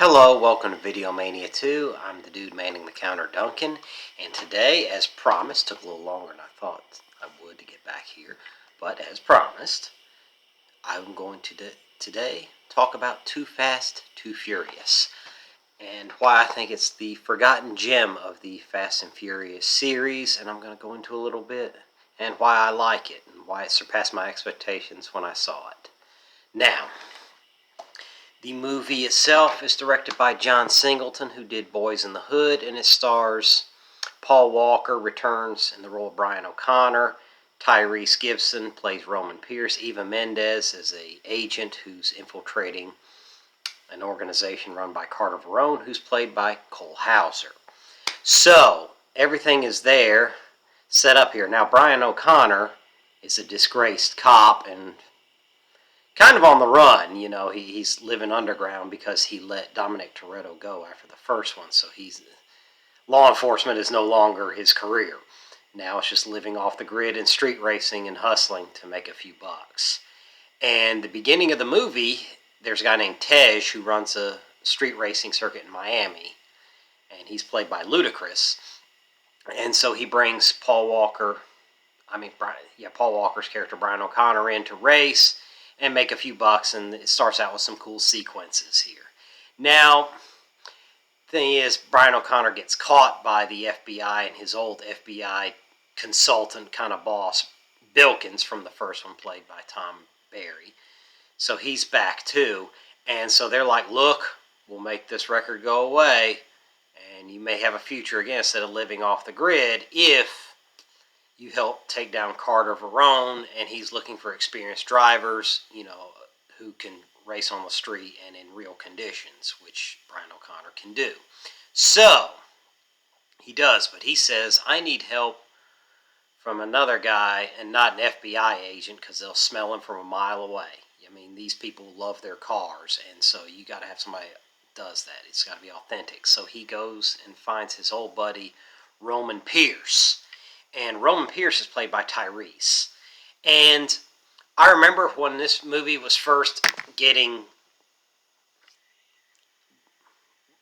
Hello, welcome to Video Mania 2. I'm the dude manning the counter, Duncan, and today, as promised, took a little longer than I thought I would to get back here, but as promised, I'm going to today talk about Too Fast, Too Furious, and why I think it's the forgotten gem of the Fast and Furious series, and I'm going to go into a little bit, and why I like it, and why it surpassed my expectations when I saw it. Now, the movie itself is directed by John Singleton, who did Boys in the Hood, and it stars Paul Walker returns in the role of Brian O'Connor. Tyrese Gibson plays Roman Pierce. Eva Mendes is an agent who's infiltrating an organization run by Carter Verone, who's played by Cole Hauser. So, everything is there, set up here. Now, Brian O'Connor is a disgraced cop and kind of on the run, you know. He's living underground because he let Dominic Toretto go after the first one. So law enforcement is no longer his career. Now it's just living off the grid and street racing and hustling to make a few bucks. And the beginning of the movie, there's a guy named Tej who runs a street racing circuit in Miami. And he's played by Ludacris. And so he brings Paul Walker's character, Brian O'Connor, in to race and make a few bucks, and it starts out with some cool sequences here. Now, the thing is, Brian O'Connor gets caught by the FBI and his old FBI consultant kind of boss, Bilkins, from the first one, played by Tom Barry. So he's back too, and so they're like, look, we'll make this record go away, and you may have a future again instead of living off the grid if you help take down Carter Verone, and he's looking for experienced drivers, you know, who can race on the street and in real conditions, which Brian O'Connor can do. So, he does, but he says, I need help from another guy and not an FBI agent because they'll smell him from a mile away. I mean, these people love their cars, and so you got to have somebody that does that. It's got to be authentic. So he goes and finds his old buddy, Roman Pierce. And Roman Pierce is played by Tyrese. And I remember when this movie was first getting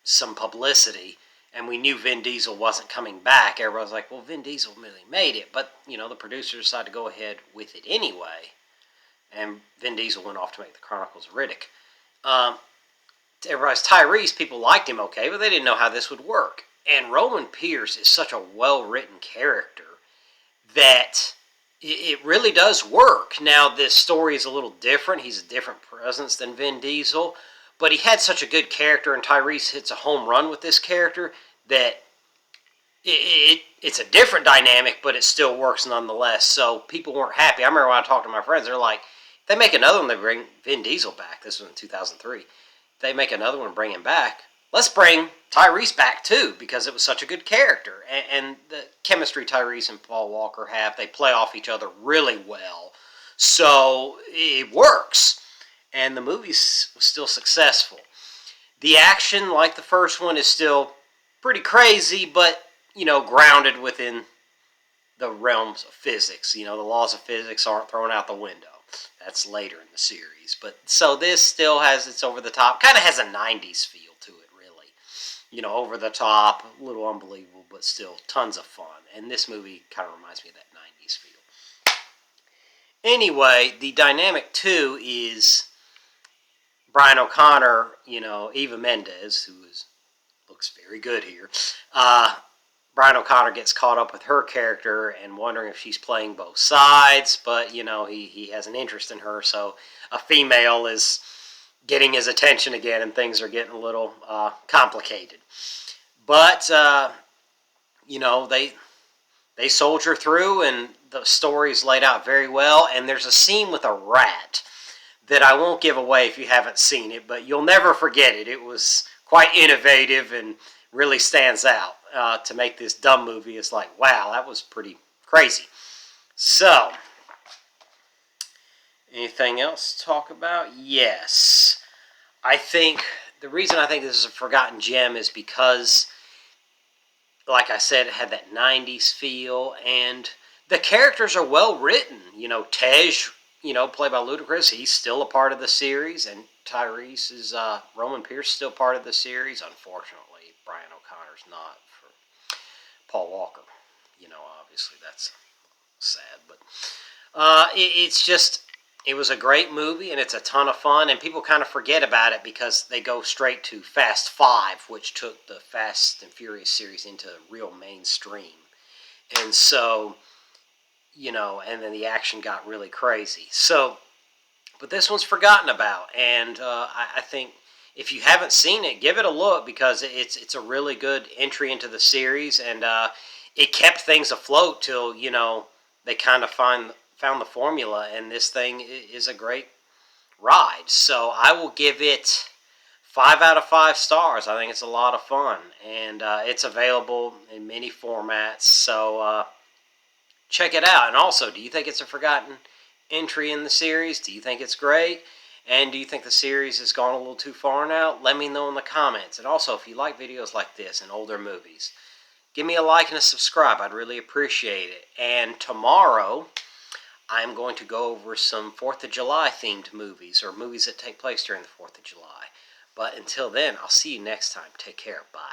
some publicity, and we knew Vin Diesel wasn't coming back. Everybody was like, well, Vin Diesel really made it. But, you know, the producers decided to go ahead with it anyway. And Vin Diesel went off to make the Chronicles of Riddick. Everybody's Tyrese, people liked him okay, but they didn't know how this would work. And Roman Pierce is such a well-written character that it really does work. Now, this story is a little different. He's a different presence than Vin Diesel, but he had such a good character, and Tyrese hits a home run with this character that it's a different dynamic, but it still works nonetheless. So people weren't happy. I remember when I talked to my friends, they're like, if they make another one, they bring Vin Diesel back. This was in 2003. If they make another one and bring him back, let's bring Tyrese back, too, because it was such a good character. And the chemistry Tyrese and Paul Walker have, they play off each other really well. So it works. And the movie's still successful. The action, like the first one, is still pretty crazy, but, you know, grounded within the realms of physics. You know, the laws of physics aren't thrown out the window. That's later in the series. But so this still has its over-the-top, kind of has a 90s feel to it, really. You know, over-the-top, a little unbelievable, but still tons of fun. And this movie kind of reminds me of that 90s feel. Anyway, the dynamic, too, is Brian O'Connor, you know, Eva Mendes, who looks very good here. Brian O'Connor gets caught up with her character and wondering if she's playing both sides, but, you know, he has an interest in her, so a female is getting his attention again, and things are getting a little complicated. But, you know, they soldier through, and the story's laid out very well, and there's a scene with a rat that I won't give away if you haven't seen it, but you'll never forget it. It was quite innovative and really stands out. To make this dumb movie, it's like, wow, that was pretty crazy. So, anything else to talk about? Yes. I think the reason I think this is a forgotten gem is because, like I said, it had that 90s feel, and the characters are well written. You know, Tej, you know, played by Ludacris, he's still a part of the series, and Tyrese is Roman Pierce still part of the series. Unfortunately, Brian O'Connor's not for Paul Walker. Obviously that's sad, but it's just it was a great movie and it's a ton of fun. And people kind of forget about it because they go straight to Fast Five, which took the Fast and Furious series into real mainstream. And so, and then the action got really crazy. So, but this one's forgotten about, and I think if you haven't seen it, give it a look because it's a really good entry into the series, and it kept things afloat till they kind of found the formula, and this thing is a great ride. So I will give it 5 out of 5 stars. I think it's a lot of fun, and it's available in many formats. So check it out. And also, do you think it's a forgotten entry in the series? Do you think it's great? And do you think the series has gone a little too far now? Let me know in the comments. And also, if you like videos like this and older movies, give me a like and a subscribe. I'd really appreciate it. And tomorrow, I'm going to go over some 4th of July themed movies or movies that take place during the 4th of July. But until then, I'll see you next time. Take care. Bye.